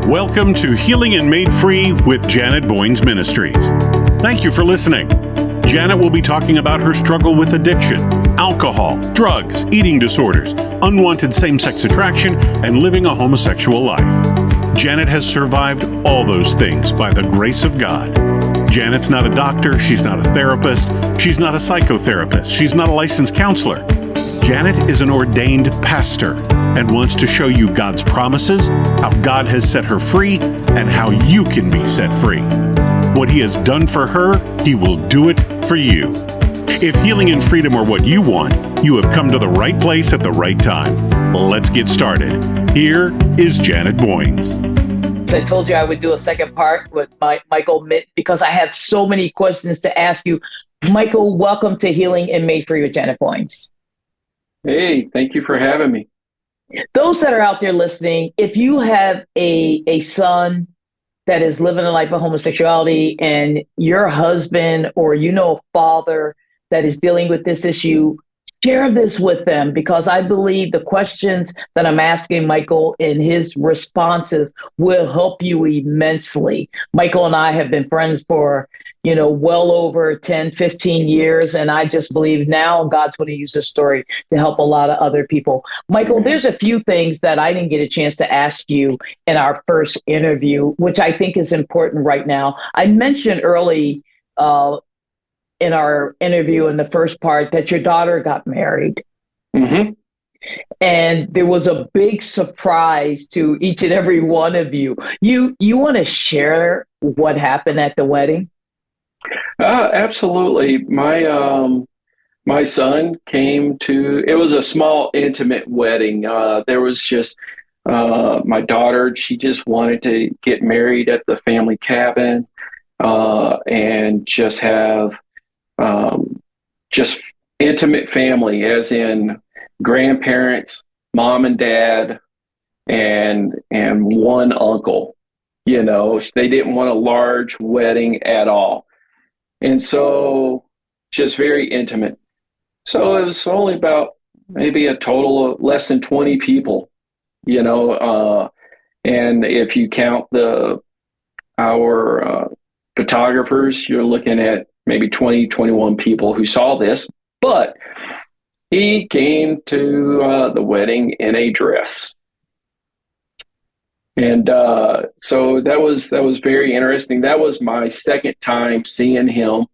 Welcome to Healing and Made Free with Janet Boynes Ministries. Thank you for listening. Janet will be talking about her struggle with addiction, alcohol, drugs, eating disorders, unwanted same-sex attraction, and living a homosexual life. Janet has survived all those things by the grace of God. Janet's not a doctor, she's not a therapist, she's not a psychotherapist, she's not a licensed counselor. Janet is an ordained pastor and wants to show you God's promises, how God has set her free, and how you can be set free. What He has done for her, He will do it for you. If healing and freedom are what you want, you have come to the right place at the right time. Let's get started. Here is Janet Boynes. I told you I would do a second part with Micheal Minton because I have so many questions to ask you. Micheal, welcome to Healing and Made Free with Janet Boynes. Hey, thank you for having me. Those that are out there listening, if you have a son that is living a life of homosexuality and your husband or a father that is dealing with this issue, share this with them because I believe the questions that I'm asking Micheal and his responses will help you immensely. Micheal and I have been friends for, well over 10, 15 years. And I just believe now God's going to use this story to help a lot of other people. Micheal, there's a few things that I didn't get a chance to ask you in our first interview, which I think is important right now. I mentioned early, in our interview in the first part that your daughter got married. Mm-hmm. And there was a big surprise to each and every one of you. You want to share what happened at the wedding? Absolutely. My son came to, it was a small, intimate wedding. There was just my daughter, she just wanted to get married at the family cabin and just have just intimate family, as in grandparents, mom and dad, and one uncle. They didn't want a large wedding at all, and so just very intimate. So it was only about maybe a total of less than 20 people. And if you count our photographers, you're looking at maybe 20, 21 people who saw this, but he came to the wedding in a dress. And so that was very interesting. That was my second time seeing him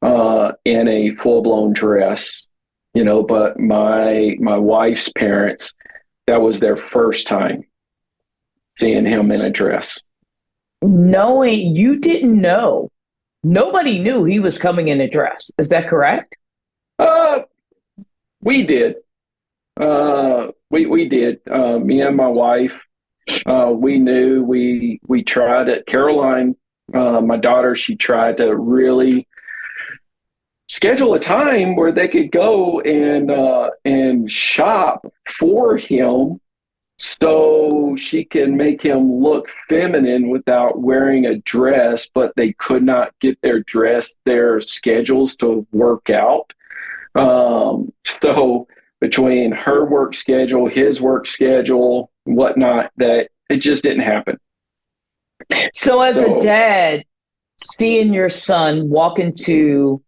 in a full-blown dress, but my wife's parents, that was their first time seeing him in a dress. Knowing you didn't know. Nobody knew he was coming in a dress. Is that correct? We did. We did. Me and my wife, we knew. We tried it. Caroline, my daughter, she tried to really schedule a time where they could go and shop for him, so she can make him look feminine without wearing a dress, but they could not get their schedules to work out. So between her work schedule, his work schedule, whatnot, that it just didn't happen. So as a dad, seeing your son walk into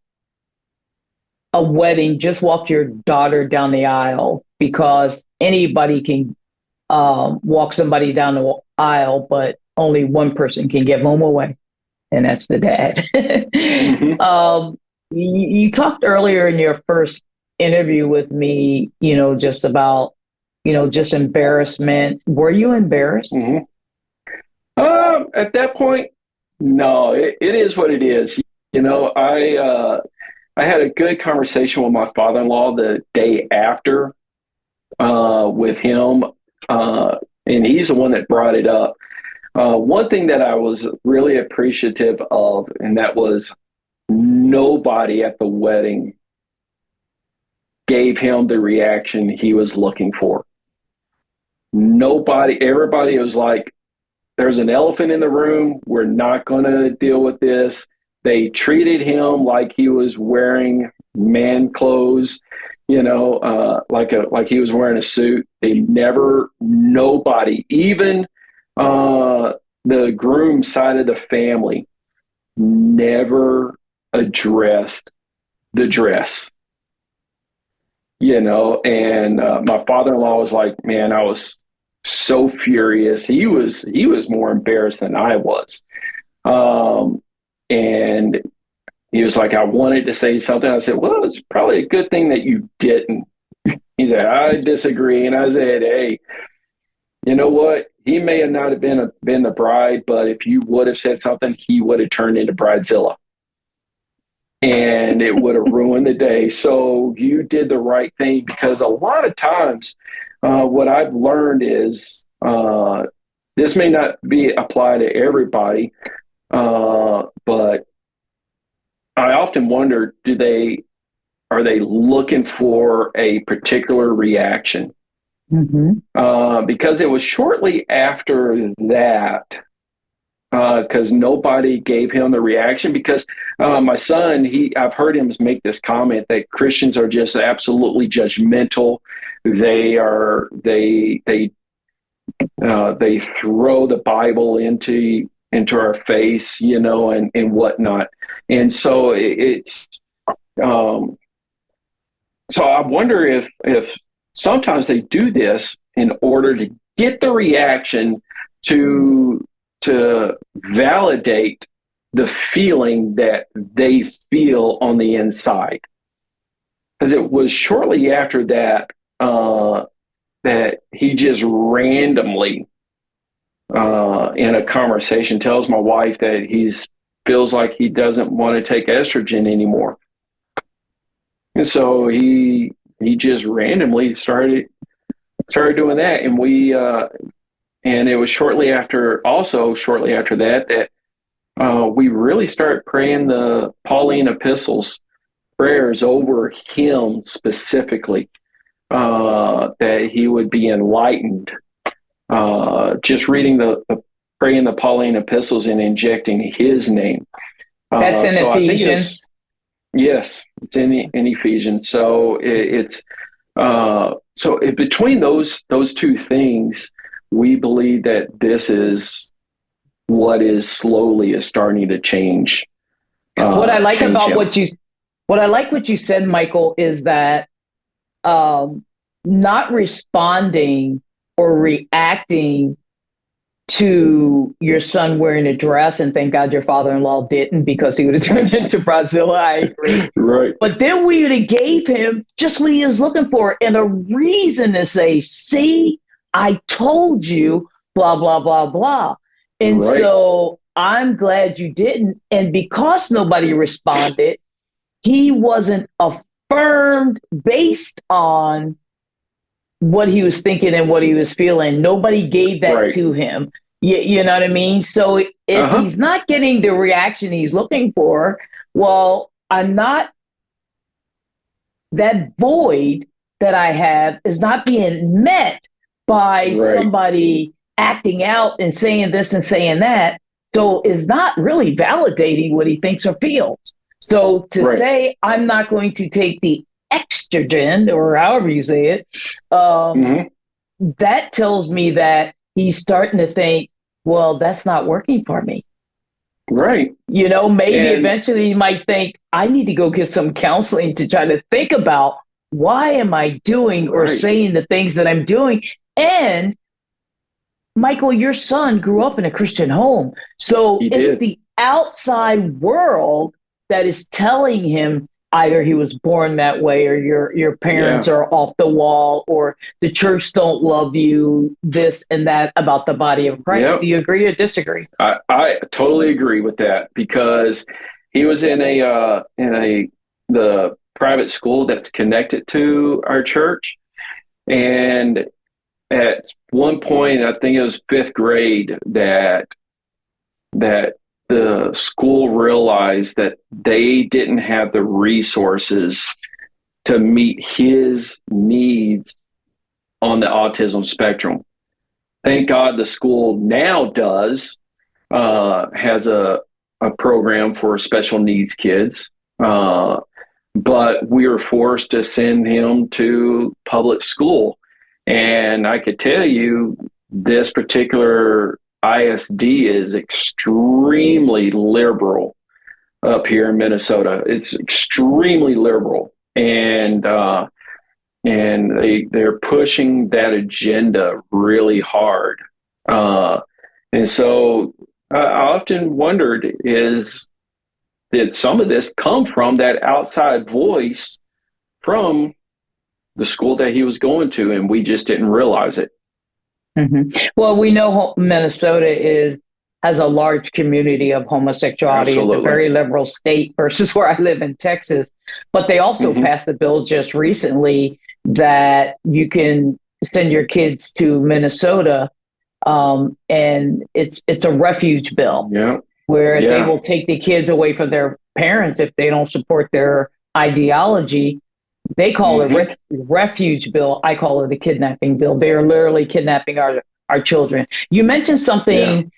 a wedding, just walk your daughter down the aisle, because anybody can walk somebody down the aisle, but only one person can give them away, and that's the dad. Mm-hmm. You talked earlier in your first interview with me, just about, just embarrassment. Were you embarrassed? Mm-hmm. At that point, no, it is what it is. I had a good conversation with my father-in-law the day after with him. And he's the one that brought it up. One thing that I was really appreciative of, and that was nobody at the wedding gave him the reaction he was looking for. Everybody was like, there's an elephant in the room. We're not going to deal with this. They treated him like he was wearing man clothes. like he was wearing a suit. Nobody, even the groom side of the family never addressed the dress, and my father-in-law was like, man, I was so furious. He was more embarrassed than I was. And he was like, I wanted to say something. I said, well, it's probably a good thing that you didn't. He said, I disagree. And I said, hey, you know what? He may have not have been the bride, but if you would have said something, he would have turned into Bridezilla. And it would have ruined the day. So you did the right thing, because a lot of times what I've learned is this may not be applied to everybody, but I often wonder, are they looking for a particular reaction? Mm-hmm. Because it was shortly after that, because nobody gave him the reaction. Because my son, I've heard him make this comment that Christians are just absolutely judgmental. They throw the Bible into our face, and whatnot. And so so I wonder if sometimes they do this in order to get the reaction to validate the feeling that they feel on the inside. Because it was shortly after that that he just randomly in a conversation tells my wife that feels like he doesn't want to take estrogen anymore. And so he just randomly started doing that. And and it was shortly after that we really started praying the Pauline epistles, prayers over him specifically, that he would be enlightened. Just reading praying the Pauline epistles and injecting his name. That's in Ephesians. Yes, it's in Ephesians. So between those two things, we believe that this is what is slowly starting to change. What I like change about him. what you said, Michael, is that not responding or reacting to your son wearing a dress, and thank God your father-in-law didn't, because he would have turned into Bridezilla. I agree. Right. But then we would have gave him just what he was looking for, and a reason to say, see, I told you, blah, blah, blah, blah. And Right. So I'm glad you didn't. And because nobody responded, he wasn't affirmed based on what he was thinking and what he was feeling. Nobody gave that to him. You know what I mean? So if he's not getting the reaction he's looking for, well, that void that I have is not being met by somebody acting out and saying this and saying that. So it's not really validating what he thinks or feels. So to say, I'm not going to take the estrogen, or however you say it, that tells me that he's starting to think, well, that's not working for me. Right. Maybe eventually he might think, I need to go get some counseling to try to think about, why am I doing or saying the things that I'm doing? And Michael, your son grew up in a Christian home. So it's the outside world that is telling him either he was born that way, or your parents are off the wall, or the church don't love you, this and that about the body of Christ. Do you agree or disagree? I totally agree with that, because he was in the private school that's connected to our church. And at one point, I think it was fifth grade, that the school realized that they didn't have the resources to meet his needs on the autism spectrum. Thank God the school now has a program for special needs kids, but we were forced to send him to public school. And I could tell you, this particular ISD is extremely liberal up here in Minnesota. It's extremely liberal, and they're pushing that agenda really hard. And so I often wondered, did some of this come from that outside voice from the school that he was going to, and we just didn't realize it? Mm-hmm. Well, we know Minnesota has a large community of homosexuality. Absolutely. It's a very liberal state versus where I live in Texas. But they also passed a bill just recently that you can send your kids to Minnesota, and it's a refuge bill where they will take the kids away from their parents if they don't support their ideology. They call it refuge bill. I call it a kidnapping bill. They are literally kidnapping our children. You mentioned something.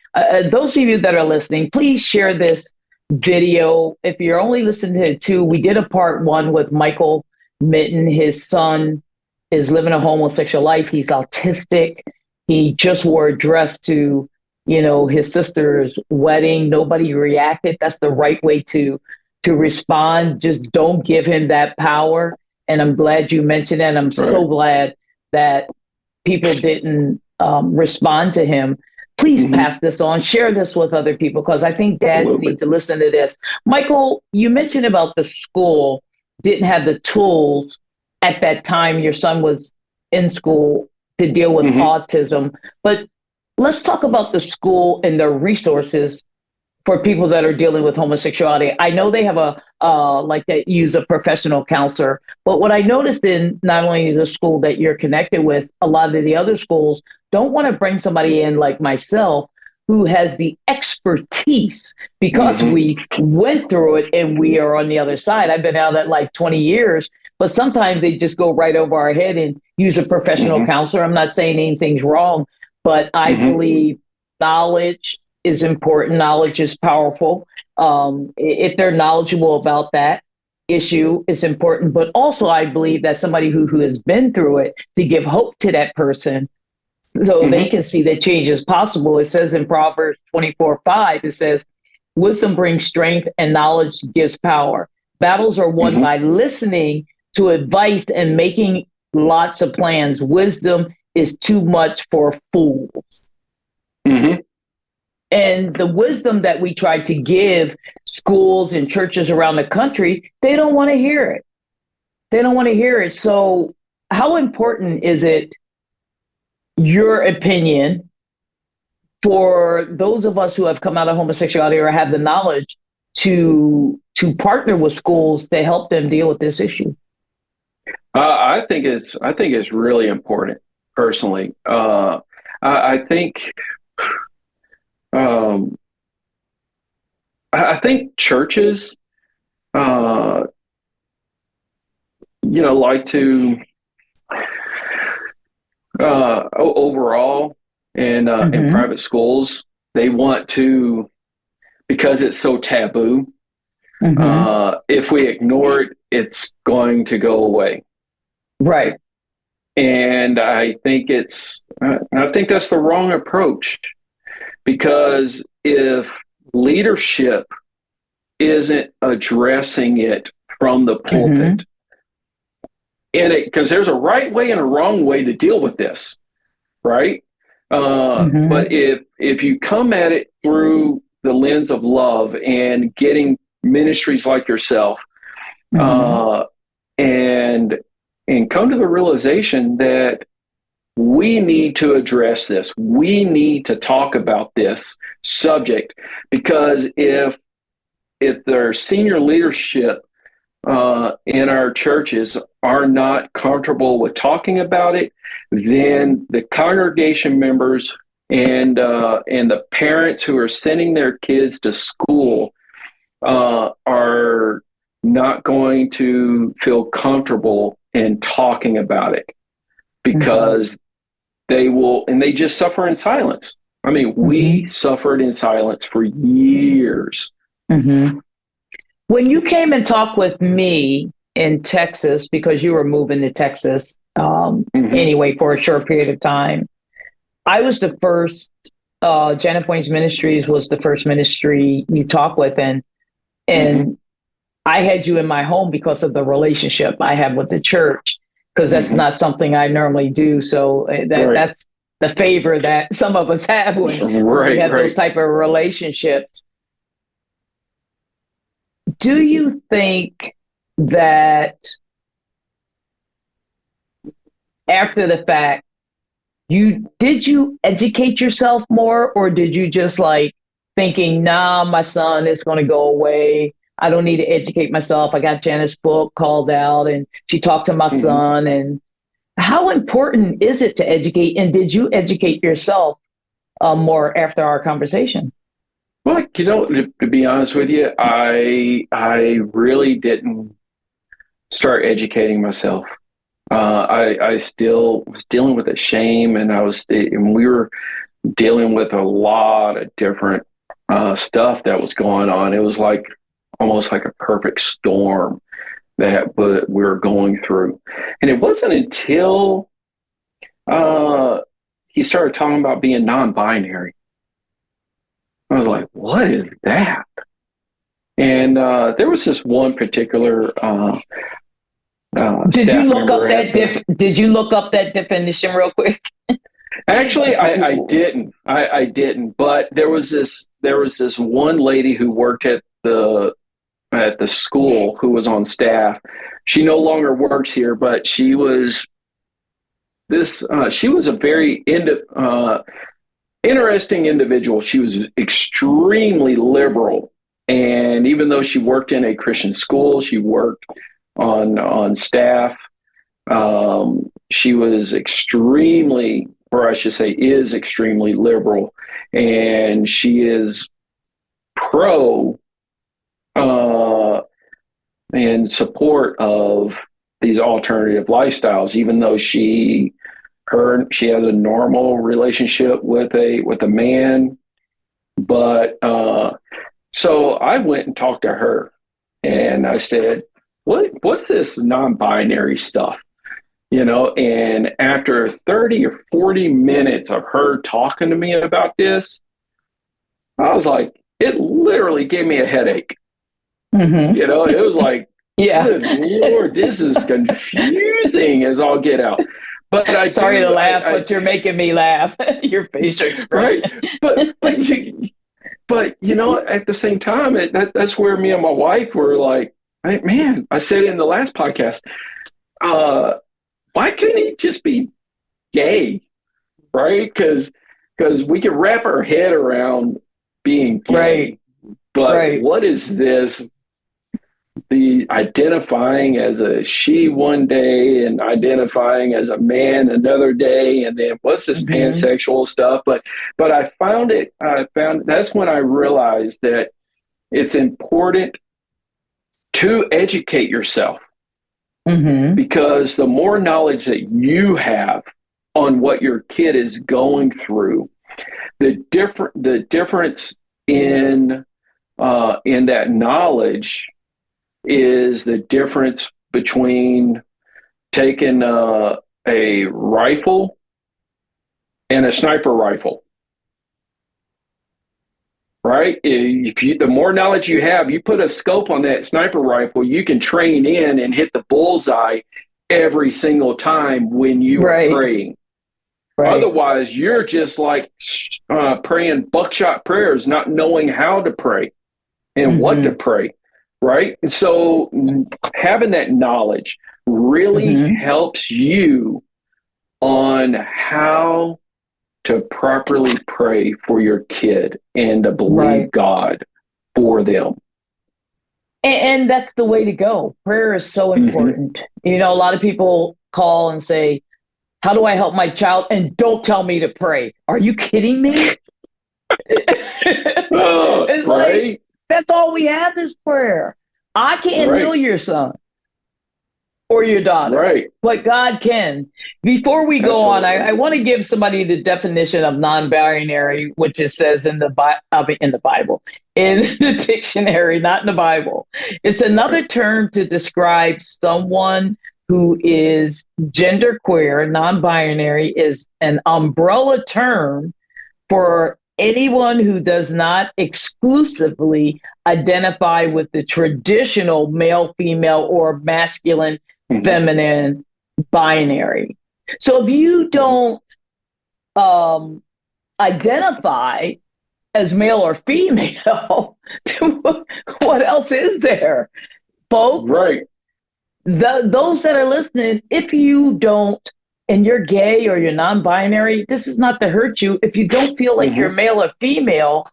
Those of you that are listening, please share this video. If you're only listening to two, we did a part one with Micheal Minton. His son is living a homosexual life. He's autistic. He just wore a dress to, his sister's wedding. Nobody reacted. That's the right way to respond. Just don't give him that power. And I'm glad you mentioned that. I'm so glad that people didn't respond to him. Please pass this on. Share this with other people, because I think dads need to listen to this. Micheal, you mentioned about the school didn't have the tools at that time your son was in school to deal with autism. But let's talk about the school and the resources for people that are dealing with homosexuality. I know they have they use a professional counselor, but what I noticed in not only the school that you're connected with, a lot of the other schools don't want to bring somebody in like myself who has the expertise, because we went through it and we are on the other side. I've been out at like 20 years, but sometimes they just go right over our head and use a professional counselor. I'm not saying anything's wrong, but I believe knowledge is important. Knowledge is powerful. If they're knowledgeable about that issue, it's important. But also, I believe that somebody who has been through it, to give hope to that person so they can see that change is possible. It says in Proverbs 24:5, it says, wisdom brings strength and knowledge gives power. Battles are won by listening to advice and making lots of plans. Wisdom is too much for fools. And the wisdom that we try to give schools and churches around the country, they don't want to hear it. They don't want to hear it. So how important is it, your opinion, for those of us who have come out of homosexuality or have the knowledge to partner with schools to help them deal with this issue? I think it's really important, personally. I think churches, like to overall in private schools, they want to, because it's so taboo. If we ignore it, it's going to go away. Right. And I think that's the wrong approach, because if leadership isn't addressing it from the pulpit, because there's a right way and a wrong way to deal with this, right? But if you come at it through the lens of love and getting ministries like yourself, and come to the realization that we need to address this. We need to talk about this subject, because if their senior leadership in our churches are not comfortable with talking about it, then the congregation members and the parents who are sending their kids to school are not going to feel comfortable in talking about it, because they will, and they just suffer in silence. I mean, we suffered in silence for years. When you came and talked with me in Texas, because you were moving to Texas anyway for a short period of time, I was the first Janet Boynes Ministries was the first ministry you talked with, and I had you in my home because of the relationship I have with the church, because that's not something I normally do. So that's the favor that some of us have when we have those type of relationships. Do you think that after the fact, did you educate yourself more, or did you just like thinking, nah, my son is going to go away, I don't need to educate myself, I got Janet's book called out and she talked to my son? And how important is it to educate, and did you educate yourself more after our conversation? Well, to be honest with you, I really didn't start educating myself. I still was dealing with the shame, and we were dealing with a lot of different stuff that was going on. It was like almost like a perfect storm that we were going through. And it wasn't until he started talking about being non-binary. I was like, what is that? And there was this one particular did you look up that definition real quick? Actually, I didn't. I didn't. But there was this one lady who worked at the school who was on staff. She no longer works here, but she was a very interesting individual. She was extremely liberal, and even though she worked in a Christian school, she worked on staff. She was extremely, or I should say, is extremely liberal, and she is pro in support of these alternative lifestyles, even though she has a normal relationship with a man. But so I went and talked to her, and I said, what's this non-binary stuff? And after 30 or 40 minutes of her talking to me about this, I was like, it literally gave me a headache. It was like, good Lord, this is confusing as all get out. But sorry to laugh, but you're making me laugh. Your facial expression. Right. But at the same time, that's where me and my wife were like, hey, man, I said in the last podcast, why couldn't he just be gay? Right? Because we can wrap our head around being gay. Right. But what is this? The identifying as a she one day and identifying as a man another day, and then what's this pansexual stuff? But I found that's when I realized that it's important to educate yourself, because the more knowledge that you have on what your kid is going through, the difference in that knowledge is the difference between taking a rifle and a sniper rifle. Right? The more knowledge you have, you put a scope on that sniper rifle, you can train in and hit the bullseye every single time when you are praying. Right. Otherwise, you're just like praying buckshot prayers, not knowing how to pray and what to pray. Right. And so having that knowledge really helps you on how to properly pray for your kid and to believe God for them. And that's the way to go. Prayer is so important. A lot of people call and say, how do I help my child? And don't tell me to pray. Are you kidding me? It's like, that's all we have is prayer. I can't heal your son or your daughter, but God can. Before we go on, I want to give somebody the definition of non-binary, which it says in the Bible, in the dictionary, not in the Bible. It's another term to describe someone who is genderqueer. Non-binary is an umbrella term for anyone who does not exclusively identify with the traditional male, female, or masculine, feminine binary. So if you don't identify as male or female, what else is there, folks? Right. Those that are listening, if you don't, and you're gay or you're non-binary, this is not to hurt you. If you don't feel like you're male or female,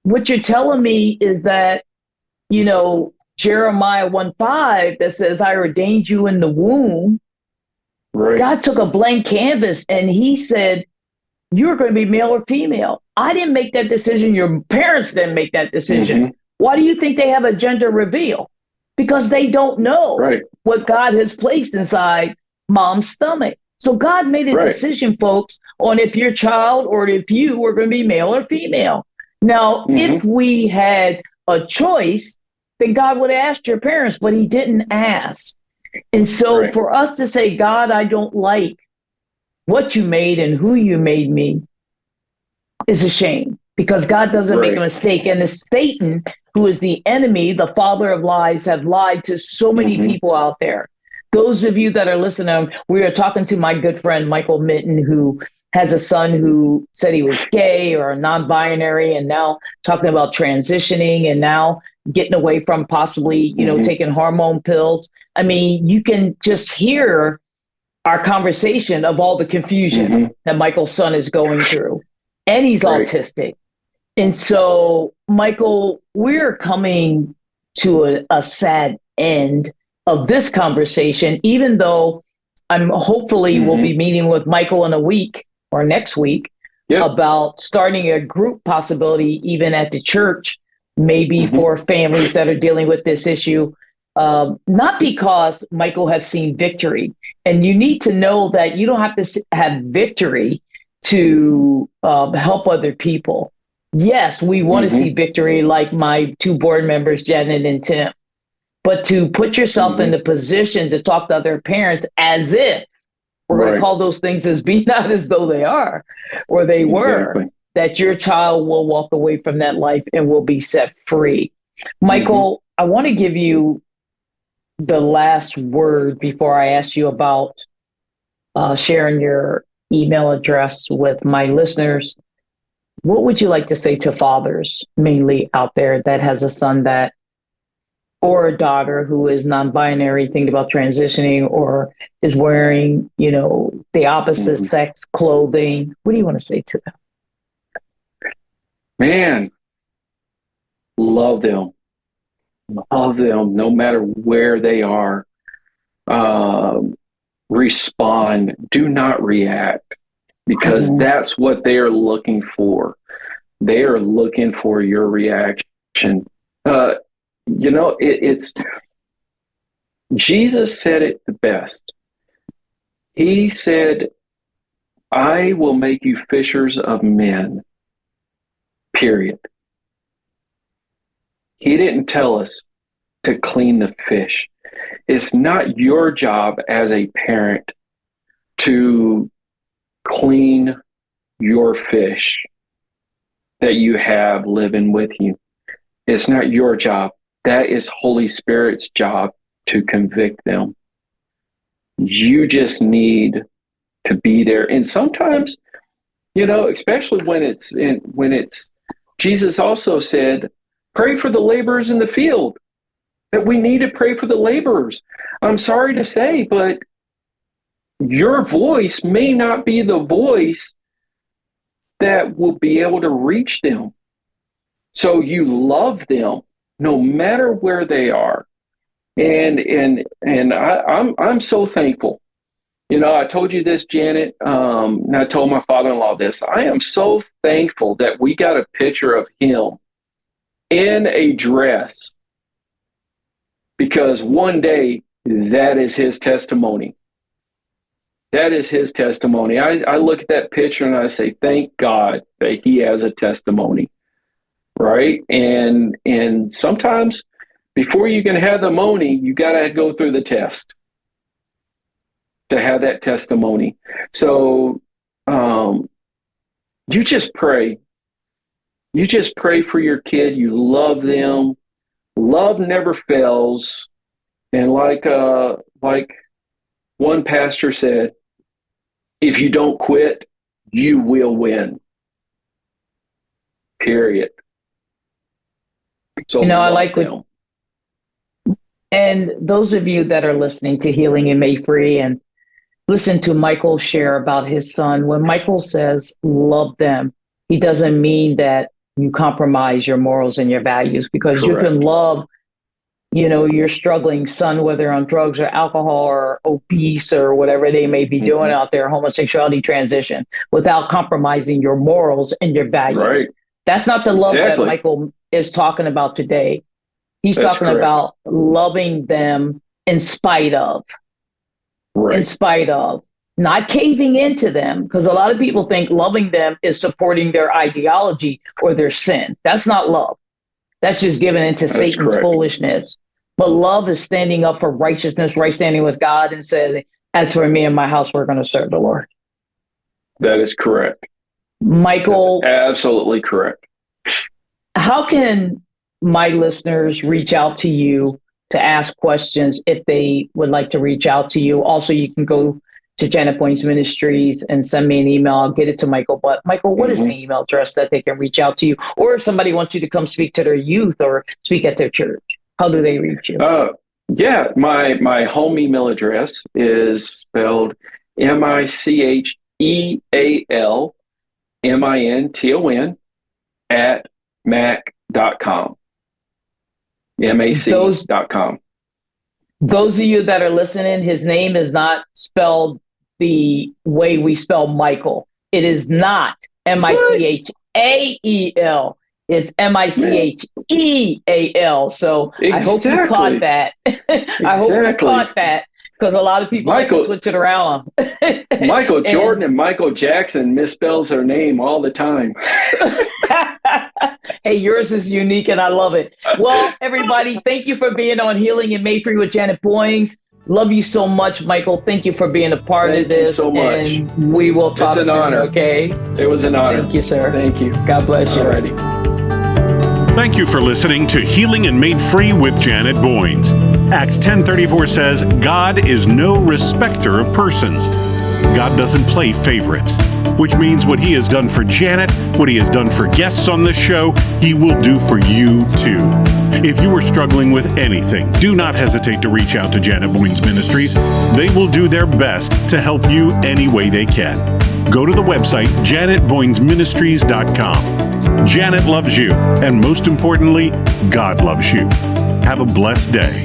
what you're telling me is that, Jeremiah 1:5 that says, I ordained you in the womb. Right. God took a blank canvas and he said, you're going to be male or female. I didn't make that decision. Your parents didn't make that decision. Why do you think they have a gender reveal? Because they don't know what God has placed inside mom's stomach. So God made a decision, folks, on if your child or if you were going to be male or female. Now, if we had a choice, then God would have asked your parents, but he didn't ask. And so for us to say, God, I don't like what you made and who you made me is a shame, because God doesn't make a mistake. And the Satan, who is the enemy, the father of lies, have lied to so many people out there. Those of you that are listening, we are talking to my good friend, Michael Minton, who has a son who said he was gay or non-binary, and now talking about transitioning and now getting away from possibly, taking hormone pills. I mean, you can just hear our conversation of all the confusion that Michael's son is going through. And he's autistic. And so, Michael, we're coming to a sad end of this conversation, even though I'm hopefully will be meeting with Michael in a week or next week about starting a group possibility, even at the church, maybe for families that are dealing with this issue. Not because Michael have seen victory. And you need to know that you don't have to have victory to help other people. Yes, we want to see victory, like my two board members, Janet and Tim. But to put yourself in the position to talk to other parents as if we're going to call those things as be not as though they are or they were, that your child will walk away from that life and will be set free. Michael, I want to give you the last word before I ask you about sharing your email address with my listeners. What would you like to say to fathers, mainly out there, that has a son that, or a daughter who is non-binary, thinking about transitioning, or is wearing, the opposite sex clothing? What do you want to say to them? Man, love them. Love them no matter where they are. Respond. Do not react, because that's what they are looking for. They are looking for your reaction. It's Jesus said it the best. He said, I will make you fishers of men, period. He didn't tell us to clean the fish. It's not your job as a parent to clean your fish that you have living with you. It's not your job. That is Holy Spirit's job, to convict them. You just need to be there. And sometimes, especially when it's Jesus also said, pray for the laborers in the field, that we need to pray for the laborers. I'm sorry to say, but your voice may not be the voice that will be able to reach them. So you love them no matter where they are. And I'm so thankful. I told you this, Janet, and I told my father-in-law this. I am so thankful that we got a picture of him in a dress, because one day that is his testimony. That is his testimony. I look at that picture and I say, thank God that he has a testimony, right? And sometimes before you can have the money, you got to go through the test to have that testimony. So you just pray You just pray for your kid. You love them. Love never fails. And like one pastor said, if you don't quit, you will win. Period. So I like what, and those of you that are listening to Healing and Made Free and listen to Micheal share about his son, when Micheal says love them, he doesn't mean that you compromise your morals and your values, because Correct. you can love, your struggling son, whether on drugs or alcohol or obese or whatever they may be doing out there, homosexuality transition, without compromising your morals and your values. Right. That's not the love Exactly. that Micheal is talking about today. He's That's talking correct. about loving them in spite of. Right. In spite of, not caving into them, because a lot of people think loving them is supporting their ideology or their sin. That's not love. That's just giving into Satan's correct. foolishness. But love is standing up for righteousness, right standing with God, and saying, as for me and my house, we're going to serve the Lord. That is correct. Micheal, that's absolutely correct. How can my listeners reach out to you to ask questions if they would like to reach out to you? Also, you can go to Janet Boynes Ministries and send me an email. I'll get it to Micheal. But Micheal, what is the email address that they can reach out to you? Or if somebody wants you to come speak to their youth or speak at their church, how do they reach you? Yeah, my home email address is spelled MichealMinton at mac.com. mac.com. Those of you that are listening, his name is not spelled the way we spell Micheal. It is not Michael. It's Micheal. So Exactly. I hope you caught that. I hope you caught that, because a lot of people like to switch it around. Michael Jordan and Michael Jackson misspells their name all the time. Hey, yours is unique and I love it. Well, everybody, thank you for being on Healing and Made Free with Janet Boynes. Love you so much, Micheal. Thank you for being a part of this. Thank you so much. And we will talk soon, honor. Okay? It was an honor. Thank you, sir. Thank you. God bless you. Alrighty. Thank you for listening to Healing and Made Free with Janet Boynes. Acts 10:34 says, God is no respecter of persons. God doesn't play favorites, which means what he has done for Janet, what he has done for guests on this show, he will do for you too. If you are struggling with anything, do not hesitate to reach out to Janet Boynes Ministries. They will do their best to help you any way they can. Go to the website, janetboynesministries.com. Janet loves you, and most importantly, God loves you. Have a blessed day.